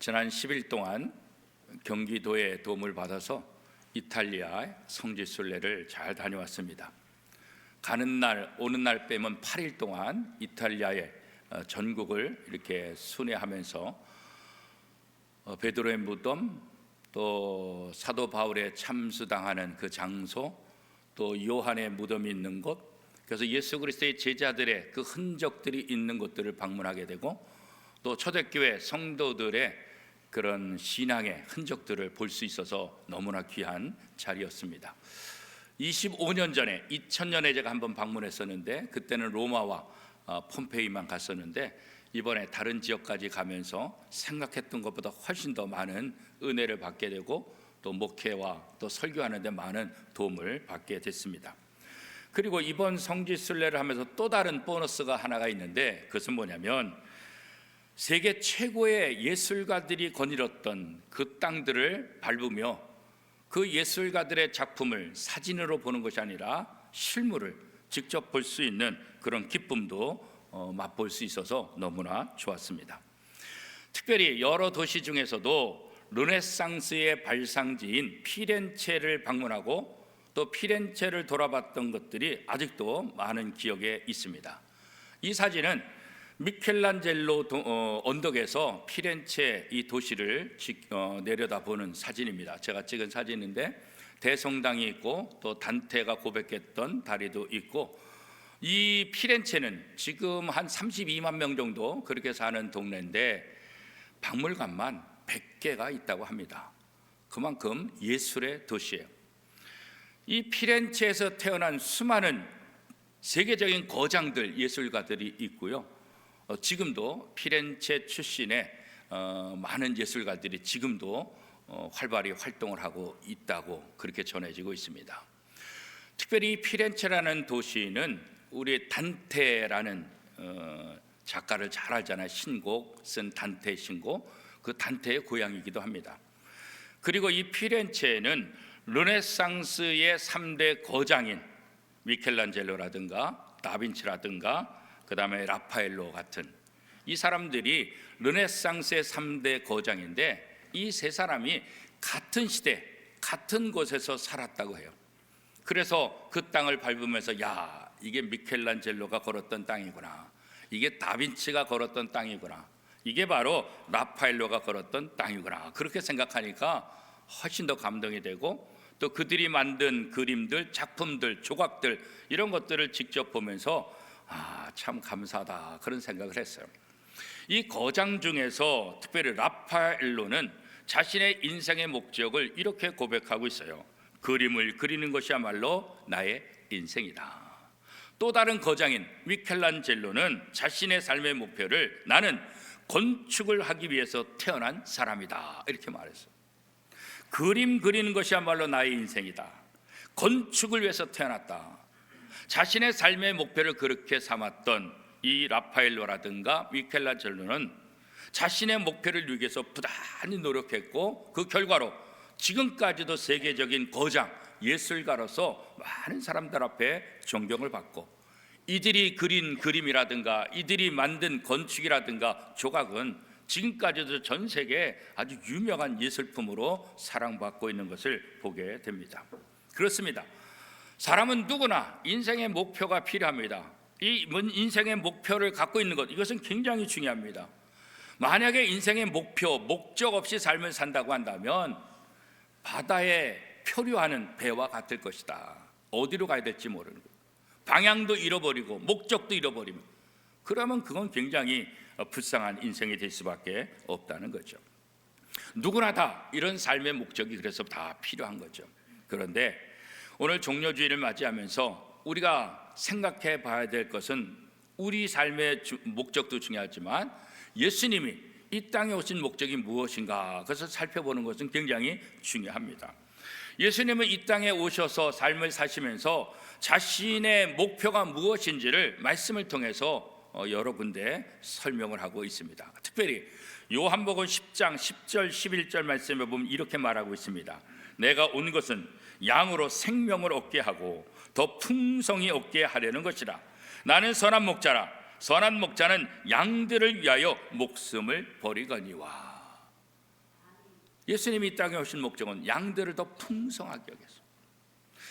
지난 10일 동안 경기도의 도움을 받아서 이탈리아 성지순례를 잘 다녀왔습니다. 가는 날 오는 날 빼면 8일 동안 이탈리아의 전국을 이렇게 순회하면서 베드로의 무덤, 또 사도 바울의 참수당하는 그 장소, 또 요한의 무덤이 있는 곳, 그래서 예수 그리스도의 제자들의 그 흔적들이 있는 곳들을 방문하게 되고, 또 초대교회 성도들의 그런 신앙의 흔적들을 볼 수 있어서 너무나 귀한 자리였습니다. 25년 전에 2000년에 제가 한번 방문했었는데, 그때는 로마와 폼페이만 갔었는데, 이번에 다른 지역까지 가면서 생각했던 것보다 훨씬 더 많은 은혜를 받게 되고, 또 목회와 또 설교하는 데 많은 도움을 받게 됐습니다. 그리고 이번 성지순례를 하면서 또 다른 보너스가 하나가 있는데, 그것은 뭐냐면 세계 최고의 예술가들이 거닐었던 그 땅들을 밟으며 그 예술가들의 작품을 사진으로 보는 것이 아니라 실물을 직접 볼 수 있는 그런 기쁨도 맛볼 수 있어서 너무나 좋았습니다. 특별히 여러 도시 중에서도 르네상스의 발상지인 피렌체를 방문하고 또 피렌체를 돌아봤던 것들이 아직도 많은 기억에 있습니다. 이 사진은 미켈란젤로 언덕에서 피렌체 이 도시를 내려다보는 사진입니다. 제가 찍은 사진인데 대성당이 있고 또 단테가 고백했던 다리도 있고, 이 피렌체는 지금 한 32만 명 정도 그렇게 사는 동네인데 박물관만 100개가 있다고 합니다. 그만큼 예술의 도시예요. 이 피렌체에서 태어난 수많은 세계적인 거장들, 예술가들이 있고요. 지금도 피렌체 출신의 많은 예술가들이 지금도 활발히 활동을 하고 있다고 그렇게 전해지고 있습니다. 특별히 피렌체라는 도시는 우리 단테라는 작가를 잘 알잖아요. 신곡 쓴 단테 신곡, 그 단테의 고향이기도 합니다. 그리고 이 피렌체는 르네상스의 3대 거장인 미켈란젤로라든가 다빈치라든가 그 다음에 라파엘로 같은 이 사람들이 르네상스의 3대 거장인데, 이 세 사람이 같은 시대 같은 곳에서 살았다고 해요. 그래서 그 땅을 밟으면서 야, 이게 미켈란젤로가 걸었던 땅이구나, 이게 다빈치가 걸었던 땅이구나, 이게 바로 라파엘로가 걸었던 땅이구나, 그렇게 생각하니까 훨씬 더 감동이 되고, 또 그들이 만든 그림들, 작품들, 조각들 이런 것들을 직접 보면서 참 감사하다 그런 생각을 했어요. 이 거장 중에서 특별히 라파엘로는 자신의 인생의 목적을 이렇게 고백하고 있어요. 그림을 그리는 것이야말로 나의 인생이다. 또 다른 거장인 미켈란젤로는 자신의 삶의 목표를 나는 건축을 하기 위해서 태어난 사람이다 이렇게 말했어요. 그림 그리는 것이야말로 나의 인생이다. 건축을 위해서 태어났다. 자신의 삶의 목표를 그렇게 삼았던 이 라파엘로라든가 미켈란젤로는 자신의 목표를 이루기 위해서 부단히 노력했고, 그 결과로 지금까지도 세계적인 거장 예술가로서 많은 사람들 앞에 존경을 받고, 이들이 그린 그림이라든가 이들이 만든 건축이라든가 조각은 지금까지도 전 세계에 아주 유명한 예술품으로 사랑받고 있는 것을 보게 됩니다. 그렇습니다. 사람은 누구나 인생의 목표가 필요합니다. 이 인생의 목표를 갖고 있는 것, 이것은 굉장히 중요합니다. 만약에 인생의 목표, 목적 없이 삶을 산다고 한다면 바다에 표류하는 배와 같을 것이다. 어디로 가야 될지 모르는 것, 방향도 잃어버리고 목적도 잃어버리면, 그러면 그건 굉장히 불쌍한 인생이 될 수밖에 없다는 거죠. 누구나 다 이런 삶의 목적이 그래서 다 필요한 거죠. 그런데 오늘 종료주일을 맞이하면서 우리가 생각해 봐야 될 것은, 우리 삶의 목적도 중요하지만 예수님이 이 땅에 오신 목적이 무엇인가, 그것을 살펴보는 것은 굉장히 중요합니다. 예수님은 이 땅에 오셔서 삶을 사시면서 자신의 목표가 무엇인지를 말씀을 통해서 여러 군데 설명을 하고 있습니다. 특별히 요한복음 10장 10절 11절 말씀에 보면 이렇게 말하고 있습니다. 내가 온 것은 양으로 생명을 얻게 하고 더 풍성히 얻게 하려는 것이라. 나는 선한 목자라. 선한 목자는 양들을 위하여 목숨을 버리거니와. 예수님이 이 땅에 오신 목적은 양들을 더 풍성하게 여겨서,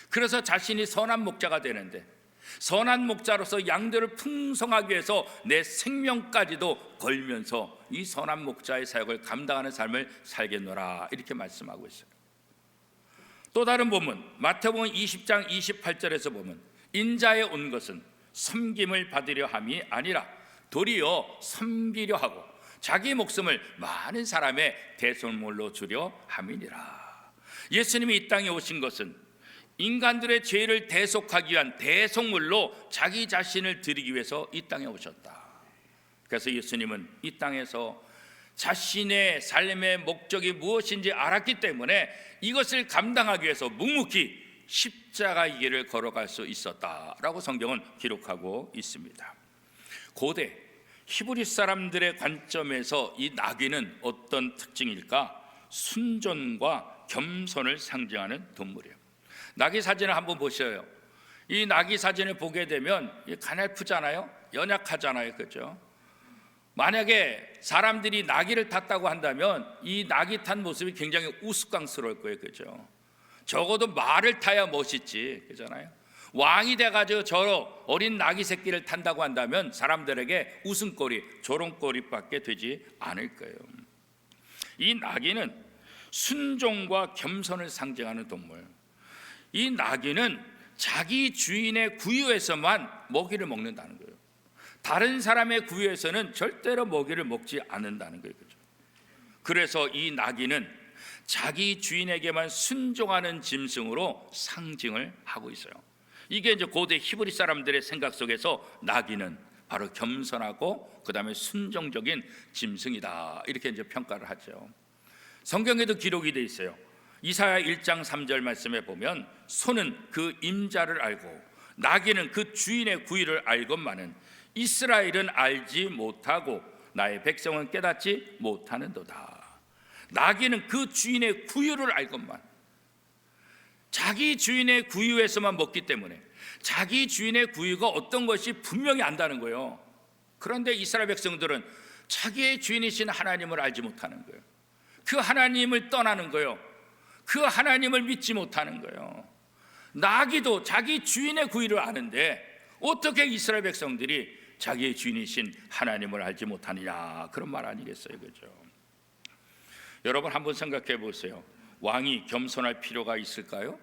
그래서 자신이 선한 목자가 되는데, 선한 목자로서 양들을 풍성하기 위해서 내 생명까지도 걸면서 이 선한 목자의 사역을 감당하는 삶을 살겠노라, 이렇게 말씀하고 있어요. 또 다른 본문 마태복음 20장 28절에서 보면, 인자에 온 것은 섬김을 받으려 함이 아니라 도리어 섬기려 하고 자기 목숨을 많은 사람의 대속물로 주려 함이니라. 예수님이 이 땅에 오신 것은 인간들의 죄를 대속하기 위한 대속물로 자기 자신을 드리기 위해서 이 땅에 오셨다. 그래서 예수님은 이 땅에서 자신의 삶의 목적이 무엇인지 알았기 때문에 이것을 감당하기 위해서 묵묵히 십자가의 길을 걸어갈 수 있었다라고 성경은 기록하고 있습니다. 고대 히브리 사람들의 관점에서 이 나귀는 어떤 특징일까? 순종과 겸손을 상징하는 동물이에요. 나귀 사진을 한번 보셔요. 이 나귀 사진을 보게 되면 가냘프잖아요, 연약하잖아요, 그렇죠? 만약에 사람들이 나귀를 탔다고 한다면 이 나귀 탄 모습이 굉장히 우스꽝스러울 거예요, 그렇죠? 적어도 말을 타야 멋있지, 그렇잖아요? 왕이 돼가지고 저 어린 나귀 새끼를 탄다고 한다면 사람들에게 웃음거리, 조롱거리밖에 되지 않을 거예요. 이 나귀는 순종과 겸손을 상징하는 동물. 이 나귀는 자기 주인의 구유에서만 먹이를 먹는다는 거예요. 다른 사람의 구유에서는 절대로 먹이를 먹지 않는다는 거예요. 그래서 이 나귀는 자기 주인에게만 순종하는 짐승으로 상징을 하고 있어요. 이게 이제 고대 히브리 사람들의 생각 속에서 나귀는 바로 겸손하고 그 다음에 순종적인 짐승이다, 이렇게 이제 평가를 하죠. 성경에도 기록이 돼 있어요. 이사야 1장 3절 말씀에 보면, 소는 그 임자를 알고 나귀는 그 주인의 구의를 알건만은 이스라엘은 알지 못하고 나의 백성은 깨닫지 못하는도다. 나귀는 그 주인의 구유를 알건만, 자기 주인의 구유에서만 먹기 때문에 자기 주인의 구유가 어떤 것이 분명히 안다는 거예요. 그런데 이스라엘 백성들은 자기의 주인이신 하나님을 알지 못하는 거예요. 그 하나님을 떠나는 거예요. 그 하나님을 믿지 못하는 거예요. 나귀도 자기 주인의 구유를 아는데 어떻게 이스라엘 백성들이 자기의 주인이신 하나님을 알지 못하느냐, 그런 말 아니겠어요, 그렇죠? 여러분 한번 생각해 보세요. 왕이 겸손할 필요가 있을까요?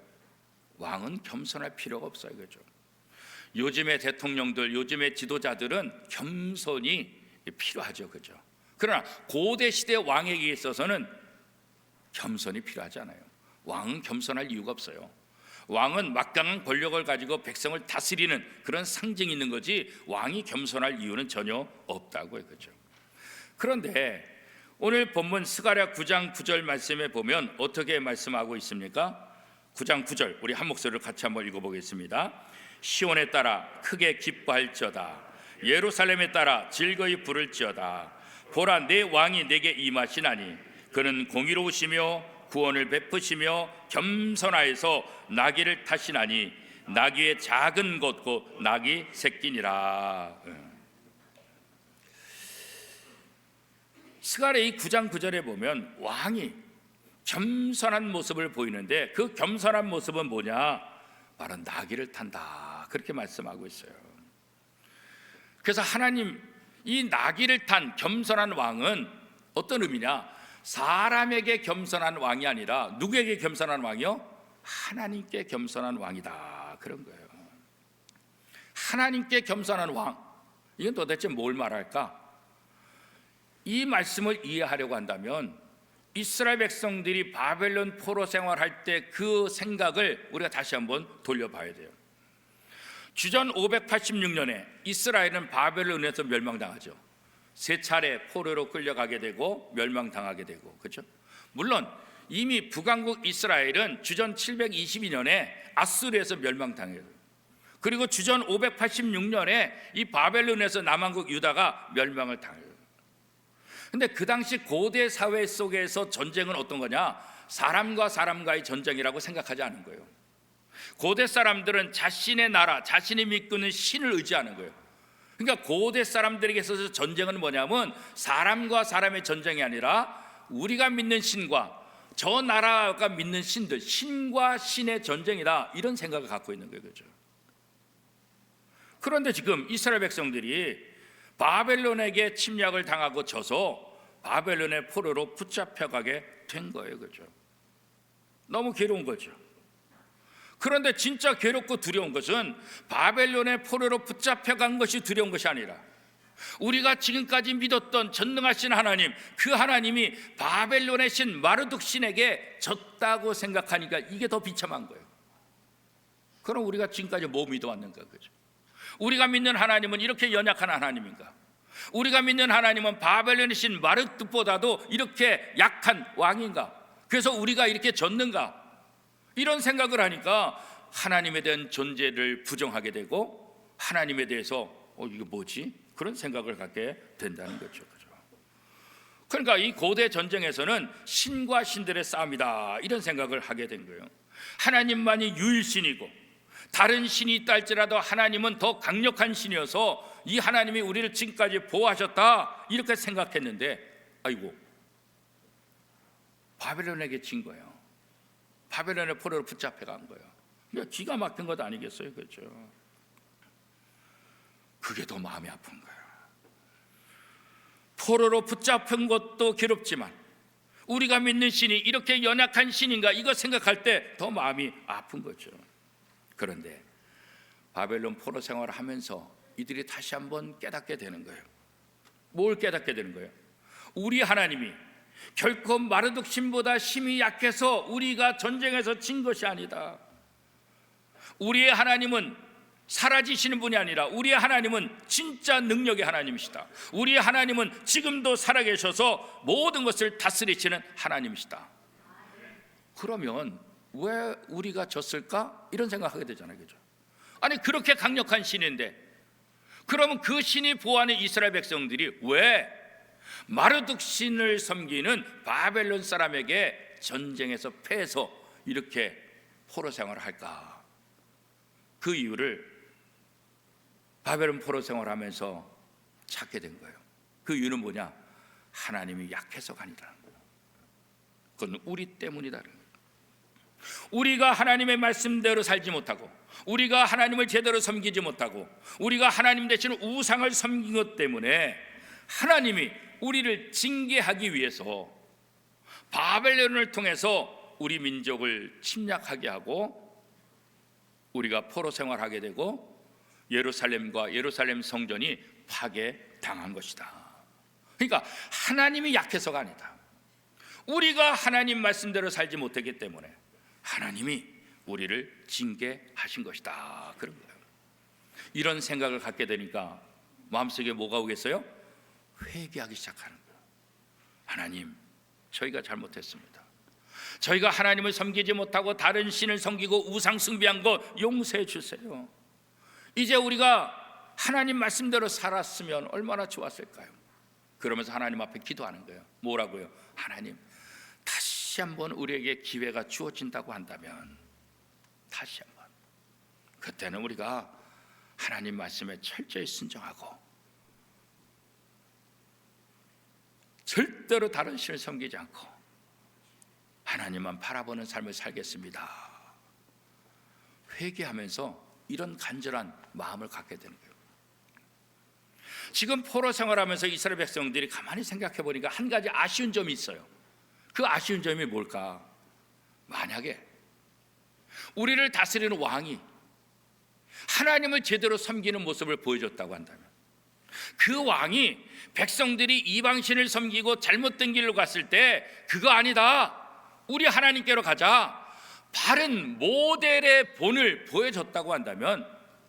왕은 겸손할 필요가 없어요, 그렇죠? 요즘의 대통령들, 요즘의 지도자들은 겸손이 필요하죠, 그렇죠? 그러나 고대 시대 왕에게 있어서는 겸손이 필요하지 않아요. 왕은 겸손할 이유가 없어요. 왕은 막강한 권력을 가지고 백성을 다스리는 그런 상징이 있는 거지, 왕이 겸손할 이유는 전혀 없다고요, 그렇죠? 그런데 오늘 본문 스가랴 9장 9절 말씀에 보면 어떻게 말씀하고 있습니까? 9장 9절 우리 한 목소리를 같이 한번 읽어보겠습니다. 시온에 따라 크게 기뻐할지어다, 예루살렘에 따라 즐거이 부를지어다. 보라, 내 왕이 내게 임하시나니 그는 공의로우시며 구원을 베푸시며 겸손하여서 나귀를 타시나니 나귀의 작은 것 곧 나귀 새끼니라. 스가랴 9장 9절에 보면 왕이 겸손한 모습을 보이는데 그 겸손한 모습은 뭐냐? 바로 나귀를 탄다, 그렇게 말씀하고 있어요. 그래서 하나님, 이 나귀를 탄 겸손한 왕은 어떤 의미냐? 사람에게 겸손한 왕이 아니라 누구에게 겸손한 왕이요? 하나님께 겸손한 왕이다, 그런 거예요. 하나님께 겸손한 왕, 이건 도대체 뭘 말할까? 이 말씀을 이해하려고 한다면 이스라엘 백성들이 바벨론 포로 생활할 때 그 생각을 우리가 다시 한번 돌려봐야 돼요. 주전 586년에 이스라엘은 바벨론에서 멸망당하죠. 세 차례 포로로 끌려가게 되고 멸망당하게 되고, 그렇죠? 물론 이미 북왕국 이스라엘은 주전 722년에 아수르에서 멸망당해요. 그리고 주전 586년에 이 바벨론에서 남왕국 유다가 멸망을 당해요. 근데 그 당시 고대 사회 속에서 전쟁은 어떤 거냐? 사람과 사람과의 전쟁이라고 생각하지 않은 거예요. 고대 사람들은 자신의 나라, 자신이 믿고 있는 신을 의지하는 거예요. 그러니까 고대 사람들에게 있어서 전쟁은 뭐냐면 사람과 사람의 전쟁이 아니라 우리가 믿는 신과 저 나라가 믿는 신들, 신과 신의 전쟁이다, 이런 생각을 갖고 있는 거예요. 그죠? 그런데 지금 이스라엘 백성들이 바벨론에게 침략을 당하고 져서 바벨론의 포로로 붙잡혀가게 된 거예요. 그죠? 너무 괴로운 거죠. 그런데 진짜 괴롭고 두려운 것은 바벨론의 포로로 붙잡혀간 것이 두려운 것이 아니라 우리가 지금까지 믿었던 전능하신 하나님, 그 하나님이 바벨론의 신 마르둑 신에게 졌다고 생각하니까 이게 더 비참한 거예요. 그럼 우리가 지금까지 뭐 믿어왔는가? 그죠? 우리가 믿는 하나님은 이렇게 연약한 하나님인가? 우리가 믿는 하나님은 바벨론의 신 마르둑보다도 이렇게 약한 왕인가? 그래서 우리가 이렇게 졌는가? 이런 생각을 하니까 하나님에 대한 존재를 부정하게 되고 하나님에 대해서 이게 뭐지? 그런 생각을 갖게 된다는 거죠. 그러니까 이 고대 전쟁에서는 신과 신들의 싸움이다, 이런 생각을 하게 된 거예요. 하나님만이 유일신이고 다른 신이 있다 할지라도 하나님은 더 강력한 신이어서 이 하나님이 우리를 지금까지 보호하셨다, 이렇게 생각했는데 아이고, 바벨론에게 진 거예요. 바벨론의 포로로 붙잡혀간 거예요. 이거 기가 막힌 것 아니겠어요? 그렇죠? 그게 더 마음이 아픈 거예요. 포로로 붙잡힌 것도 괴롭지만 우리가 믿는 신이 이렇게 연약한 신인가, 이거 생각할 때 더 마음이 아픈 거죠. 그런데 바벨론 포로 생활을 하면서 이들이 다시 한번 깨닫게 되는 거예요. 뭘 깨닫게 되는 거예요? 우리 하나님이 결코 마르둑 신보다 힘이 약해서 우리가 전쟁에서 진 것이 아니다. 우리의 하나님은 사라지시는 분이 아니라 우리의 하나님은 진짜 능력의 하나님이시다. 우리의 하나님은 지금도 살아계셔서 모든 것을 다스리시는 하나님이시다. 그러면 왜 우리가 졌을까? 이런 생각하게 되잖아요. 그죠? 아니, 그렇게 강력한 신인데, 그러면 그 신이 보호하는 이스라엘 백성들이 왜 마르둑 신을 섬기는 바벨론 사람에게 전쟁에서 패해서 이렇게 포로 생활을 할까? 그 이유를 바벨론 포로 생활하면서 찾게 된 거예요. 그 이유는 뭐냐? 하나님이 약해서가 아니라는 거예요. 그건 우리 때문이다. 우리가 하나님의 말씀대로 살지 못하고, 우리가 하나님을 제대로 섬기지 못하고, 우리가 하나님 대신 우상을 섬긴 것 때문에 하나님이 우리를 징계하기 위해서 바벨론을 통해서 우리 민족을 침략하게 하고 우리가 포로 생활하게 되고 예루살렘과 예루살렘 성전이 파괴당한 것이다. 그러니까 하나님이 약해서가 아니다. 우리가 하나님 말씀대로 살지 못했기 때문에 하나님이 우리를 징계하신 것이다, 그런 거예요. 이런 생각을 갖게 되니까 마음속에 뭐가 오겠어요? 회개하기 시작하는 거예요. 하나님, 저희가 잘못했습니다. 저희가 하나님을 섬기지 못하고 다른 신을 섬기고 우상 숭배한 거 용서해 주세요. 이제 우리가 하나님 말씀대로 살았으면 얼마나 좋았을까요? 그러면서 하나님 앞에 기도하는 거예요. 뭐라고요? 하나님, 다시 한번 우리에게 기회가 주어진다고 한다면 다시 한번, 그때는 우리가 하나님 말씀에 철저히 순종하고 절대로 다른 신을 섬기지 않고 하나님만 바라보는 삶을 살겠습니다. 회개하면서 이런 간절한 마음을 갖게 되는 거예요. 지금 포로 생활하면서 이스라엘 백성들이 가만히 생각해 보니까 한 가지 아쉬운 점이 있어요. 그 아쉬운 점이 뭘까? 만약에 우리를 다스리는 왕이 하나님을 제대로 섬기는 모습을 보여줬다고 한다면, 그 왕이 백성들이 이방신을 섬기고 잘못된 길로 갔을 때 그거 아니다, 우리 하나님께로 가자, 바른 모델의 본을 보여줬다고 한다면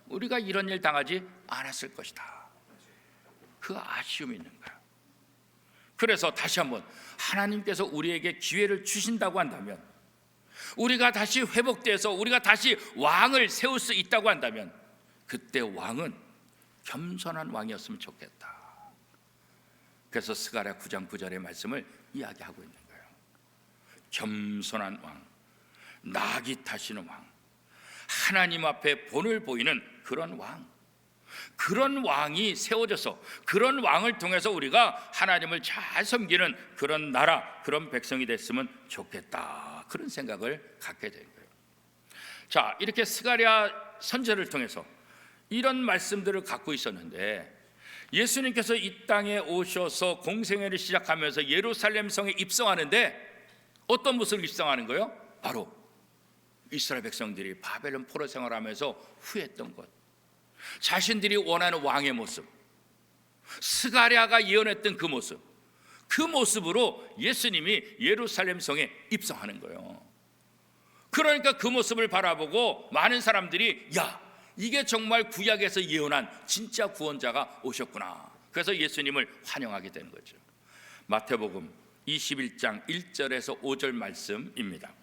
우리가 이런 일 당하지 않았을 것이다. 그 아쉬움이 있는 거야. 그래서 다시 한번 하나님께서 우리에게 기회를 주신다고 한다면, 우리가 다시 회복돼서 우리가 다시 왕을 세울 수 있다고 한다면 그때 왕은 겸손한 왕이었으면 좋겠다. 그래서 스가랴 9장 9절의 말씀을 이야기하고 있는 거예요. 겸손한 왕, 낙이 타시는 왕, 하나님 앞에 본을 보이는 그런 왕, 그런 왕이 세워져서 그런 왕을 통해서 우리가 하나님을 잘 섬기는 그런 나라, 그런 백성이 됐으면 좋겠다, 그런 생각을 갖게 된 거예요. 자, 이렇게 스가랴 선지자를 통해서 이런 말씀들을 갖고 있었는데, 예수님께서 이 땅에 오셔서 공생애를 시작하면서 예루살렘 성에 입성하는데 어떤 모습을 입성하는 거예요? 바로 이스라엘 백성들이 바벨론 포로 생활하면서 후회했던 것, 자신들이 원하는 왕의 모습, 스가랴가 예언했던 그 모습, 그 모습으로 예수님이 예루살렘 성에 입성하는 거예요. 그러니까 그 모습을 바라보고 많은 사람들이, 야, 이게 정말 구약에서 예언한 진짜 구원자가 오셨구나. 그래서 예수님을 환영하게 되는 거죠. 마태복음 21장 1절에서 5절 말씀입니다.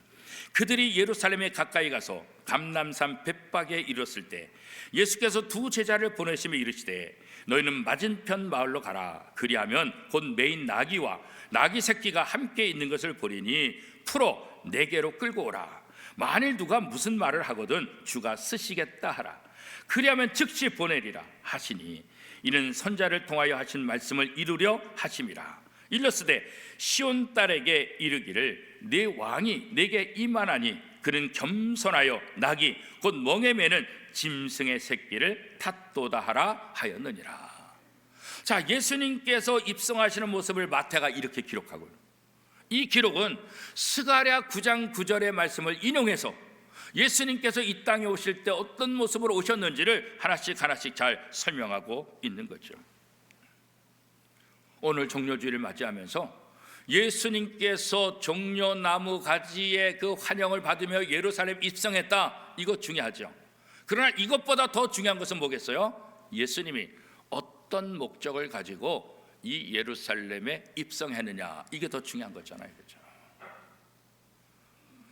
그들이 예루살렘에 가까이 가서 감람산 벳박에 이르렀을 때 예수께서 두 제자를 보내시며 이르시되, 너희는 맞은편 마을로 가라. 그리하면 곧 매인 나귀와 나귀 새끼가 함께 있는 것을 보리니 풀어 내게로 끌고 오라. 만일 누가 무슨 말을 하거든 주가 쓰시겠다 하라. 그리하면 즉시 보내리라 하시니, 이는 선자를 통하여 하신 말씀을 이루려 하심이라. 일렀으되 시온 딸에게 이르기를, 내 왕이 내게 임하나니 그는 겸손하여 나귀 곧 멍에 매는 짐승의 새끼를 탔도다 하라 하였느니라. 자, 예수님께서 입성하시는 모습을 마태가 이렇게 기록하고, 이 기록은 스가랴 9장 9절의 말씀을 인용해서 예수님께서 이 땅에 오실 때 어떤 모습으로 오셨는지를 하나씩 하나씩 잘 설명하고 있는 거죠. 오늘 종려주일을 맞이하면서 예수님께서 종려나무 가지의 그 환영을 받으며 예루살렘 입성했다, 이거 중요하죠. 그러나 이것보다 더 중요한 것은 뭐겠어요? 예수님이 어떤 목적을 가지고 이 예루살렘에 입성했느냐, 이게 더 중요한 거잖아요. 그렇죠?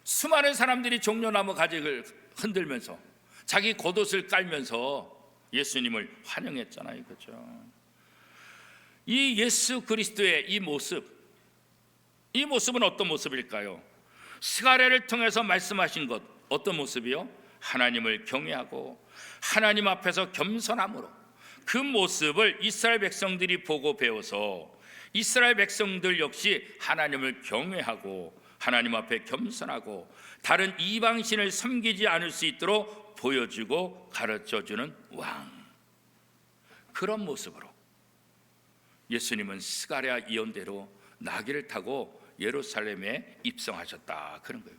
수많은 사람들이 종려나무 가지를 흔들면서 자기 겉옷을 깔면서 예수님을 환영했잖아요. 그렇죠? 이 예수 그리스도의 이 모습은 어떤 모습일까요? 스가랴를 통해서 말씀하신 것, 어떤 모습이요? 하나님을 경외하고 하나님 앞에서 겸손함으로, 그 모습을 이스라엘 백성들이 보고 배워서 이스라엘 백성들 역시 하나님을 경외하고 하나님 앞에 겸손하고 다른 이방신을 섬기지 않을 수 있도록 보여주고 가르쳐주는 왕, 그런 모습으로 예수님은 스가랴 예언대로 나귀를 타고 예루살렘에 입성하셨다, 그런 거예요.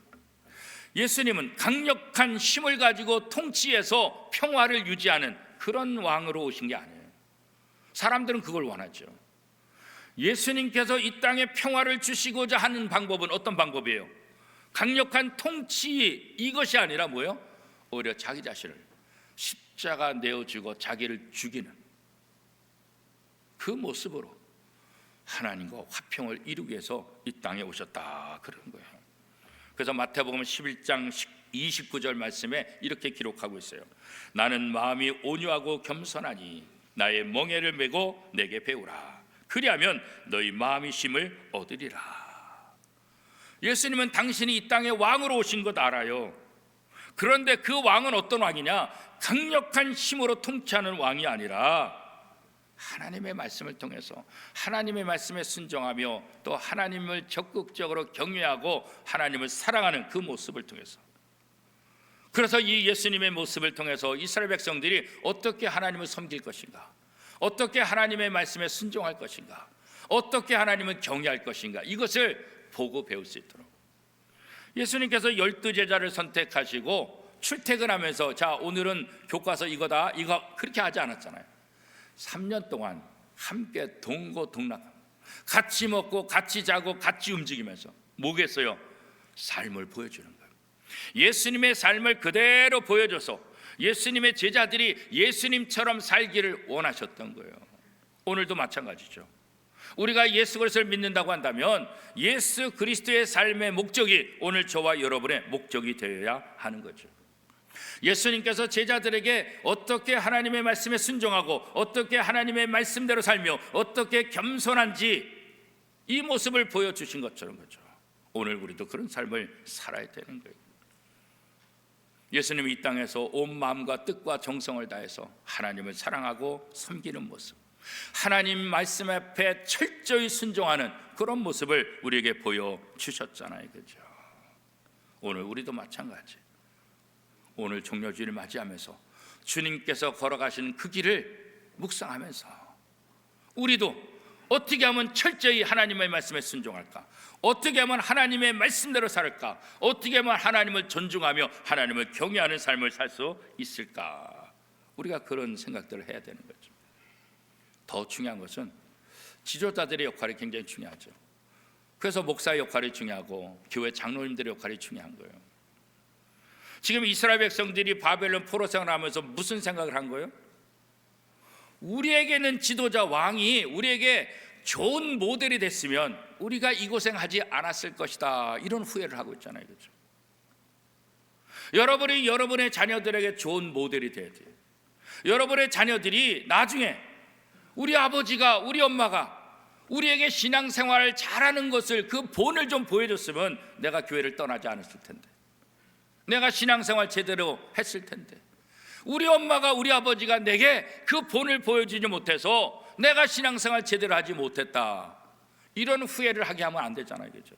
예수님은 강력한 힘을 가지고 통치해서 평화를 유지하는 그런 왕으로 오신 게 아니에요. 사람들은 그걸 원하죠. 예수님께서 이 땅에 평화를 주시고자 하는 방법은 어떤 방법이에요? 강력한 통치, 이것이 아니라 뭐예요? 오히려 자기 자신을 십자가 내어주고 자기를 죽이는 그 모습으로 하나님과 화평을 이루기 위해서 이 땅에 오셨다, 그런 거예요. 그래서 마태복음 11장 29절 말씀에 이렇게 기록하고 있어요. 나는 마음이 온유하고 겸손하니 나의 멍에를 메고 내게 배우라. 그리하면 너희 마음이 쉼을 얻으리라. 예수님은 당신이 이 땅에 왕으로 오신 것 알아요. 그런데 그 왕은 어떤 왕이냐? 강력한 힘으로 통치하는 왕이 아니라 하나님의 말씀을 통해서 하나님의 말씀에 순종하며 또 하나님을 적극적으로 경외하고 하나님을 사랑하는 그 모습을 통해서, 그래서 이 예수님의 모습을 통해서 이스라엘 백성들이 어떻게 하나님을 섬길 것인가, 어떻게 하나님의 말씀에 순종할 것인가, 어떻게 하나님을 경외할 것인가, 이것을 보고 배울 수 있도록 예수님께서 12제자를 선택하시고 출퇴근하면서, 자, 오늘은 교과서 이거다, 이거, 그렇게 하지 않았잖아요. 3년 동안 함께 동고동락, 같이 먹고 같이 자고 같이 움직이면서 뭐겠어요? 삶을 보여주는 거예요. 예수님의 삶을 그대로 보여줘서 예수님의 제자들이 예수님처럼 살기를 원하셨던 거예요. 오늘도 마찬가지죠. 우리가 예수 그리스도를 믿는다고 한다면 예수 그리스도의 삶의 목적이 오늘 저와 여러분의 목적이 되어야 하는 거죠. 예수님께서 제자들에게 어떻게 하나님의 말씀에 순종하고 어떻게 하나님의 말씀대로 살며 어떻게 겸손한지 이 모습을 보여주신 것처럼, 거죠. 오늘 우리도 그런 삶을 살아야 되는 거예요. 예수님이 이 땅에서 온 마음과 뜻과 정성을 다해서 하나님을 사랑하고 섬기는 모습, 하나님 말씀 앞에 철저히 순종하는 그런 모습을 우리에게 보여주셨잖아요. 그죠? 오늘 우리도 마찬가지. 오늘 종려주일을 맞이하면서 주님께서 걸어가신 그 길을 묵상하면서 우리도 어떻게 하면 철저히 하나님의 말씀에 순종할까? 어떻게 하면 하나님의 말씀대로 살을까? 어떻게 하면 하나님을 존중하며 하나님을 경외하는 삶을 살 수 있을까? 우리가 그런 생각들을 해야 되는 거죠. 더 중요한 것은 지도자들의 역할이 굉장히 중요하죠. 그래서 목사의 역할이 중요하고 교회 장로님들의 역할이 중요한 거예요. 지금 이스라엘 백성들이 바벨론 포로 생활하면서 무슨 생각을 한 거예요? 우리에게는 지도자 왕이 우리에게 좋은 모델이 됐으면 우리가 이 고생하지 않았을 것이다, 이런 후회를 하고 있잖아요. 그렇죠? 여러분이 여러분의 자녀들에게 좋은 모델이 돼야 돼요. 여러분의 자녀들이 나중에 우리 아버지가, 우리 엄마가 우리에게 신앙생활을 잘하는 것을, 그 본을 좀 보여줬으면 내가 교회를 떠나지 않았을 텐데, 내가 신앙생활 제대로 했을 텐데, 우리 엄마가, 우리 아버지가 내게 그 본을 보여주지 못해서 내가 신앙생활 제대로 하지 못했다, 이런 후회를 하게 하면 안 되잖아요. 그죠?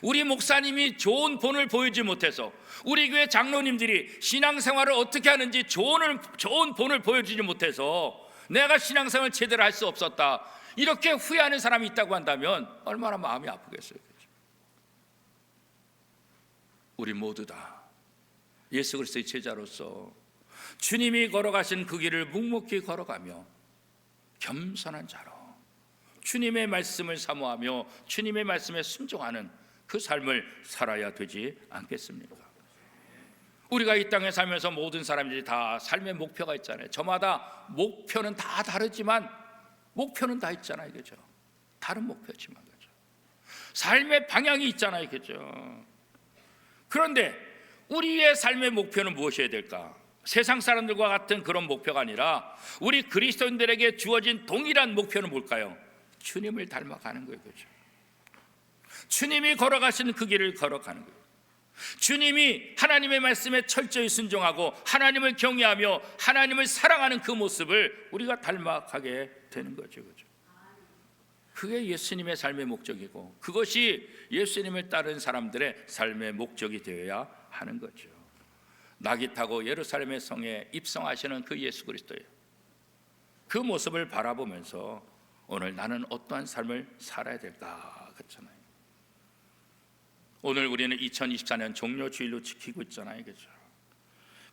우리 목사님이 좋은 본을 보여주지 못해서, 우리 교회 장로님들이 신앙생활을 어떻게 하는지 좋은 본을 보여주지 못해서 내가 신앙생활을 제대로 할 수 없었다, 이렇게 후회하는 사람이 있다고 한다면 얼마나 마음이 아프겠어요. 그죠? 우리 모두 다 예수 그리스도의 제자로서 주님이 걸어가신 그 길을 묵묵히 걸어가며 겸손한 자로 주님의 말씀을 사모하며 주님의 말씀에 순종하는 그 삶을 살아야 되지 않겠습니까? 우리가 이 땅에 살면서 모든 사람들이 다 삶의 목표가 있잖아요. 저마다 목표는 다 다르지만 목표는 다 있잖아요. 그죠? 다른 목표지만, 그죠? 삶의 방향이 있잖아요. 그죠? 그런데 우리의 삶의 목표는 무엇이어야 될까? 세상 사람들과 같은 그런 목표가 아니라 우리 그리스도인들에게 주어진 동일한 목표는 뭘까요? 주님을 닮아가는 거예요. 그죠? 주님이 걸어가시는 그 길을 걸어가는 거예요. 주님이 하나님의 말씀에 철저히 순종하고 하나님을 경외하며 하나님을 사랑하는 그 모습을 우리가 닮아가게 되는 거죠. 그죠? 그게 예수님의 삶의 목적이고 그것이 예수님을 따른 사람들의 삶의 목적이 되어야 하는 거죠. 낙이 타고 예루살렘의 성에 입성하시는 그 예수 그리스도예요. 그 모습을 바라보면서 오늘 나는 어떠한 삶을 살아야 될까? 그렇잖아요. 오늘 우리는 2024년 종료주일로 지키고 있잖아요. 그죠?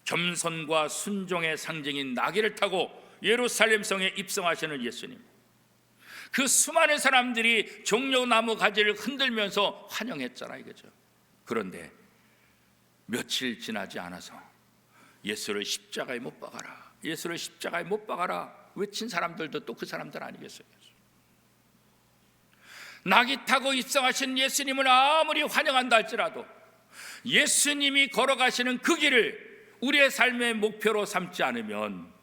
겸손과 순종의 상징인 나귀를 타고 예루살렘 성에 입성하시는 예수님, 그 수많은 사람들이 종려나무 가지를 흔들면서 환영했잖아요. 그죠? 그런데 며칠 지나지 않아서 예수를 십자가에 못 박아라, 예수를 십자가에 못 박아라 외친 사람들도 또 그 사람들 아니겠어요? 낙이 타고 입성하신 예수님을 아무리 환영한다 할지라도 예수님이 걸어가시는 그 길을 우리의 삶의 목표로 삼지 않으면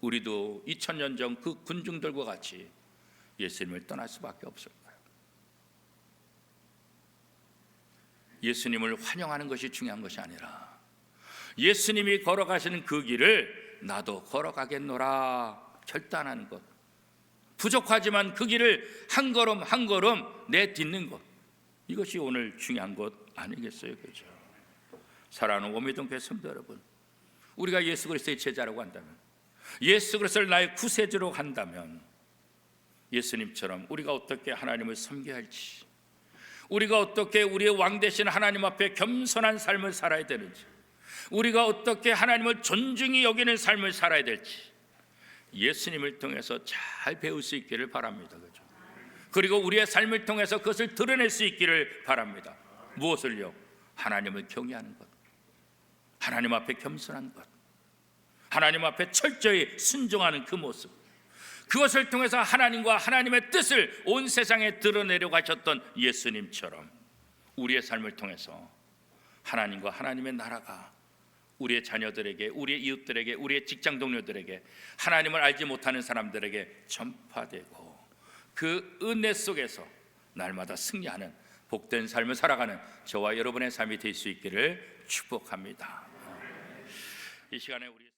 우리도 2000년 전 그 군중들과 같이 예수님을 떠날 수밖에 없을 거예요. 예수님을 환영하는 것이 중요한 것이 아니라 예수님이 걸어가시는 그 길을 나도 걸어가겠노라 결단하는 것, 부족하지만 그 길을 한 걸음 한 걸음 내딛는 것, 이것이 오늘 중요한 것 아니겠어요? 그죠? 사랑하는 오미동교회 성도 여러분, 우리가 예수 그리스도의 제자라고 한다면, 예수 그리스도를 나의 구세주로 한다면 예수님처럼 우리가 어떻게 하나님을 섬겨야 할지, 우리가 어떻게 우리의 왕 되신 하나님 앞에 겸손한 삶을 살아야 되는지, 우리가 어떻게 하나님을 존중히 여기는 삶을 살아야 될지 예수님을 통해서 잘 배울 수 있기를 바랍니다. 그렇죠? 그리고 우리의 삶을 통해서 그것을 드러낼 수 있기를 바랍니다. 무엇을요? 하나님을 경외하는 것, 하나님 앞에 겸손한 것, 하나님 앞에 철저히 순종하는 그 모습, 그것을 통해서 하나님과 하나님의 뜻을 온 세상에 드러내려고 하셨던 예수님처럼 우리의 삶을 통해서 하나님과 하나님의 나라가 우리의 자녀들에게, 우리의 이웃들에게, 우리의 직장 동료들에게, 하나님을 알지 못하는 사람들에게 전파되고 그 은혜 속에서 날마다 승리하는 복된 삶을 살아가는 저와 여러분의 삶이 될 수 있기를 축복합니다. 이 시간에 우리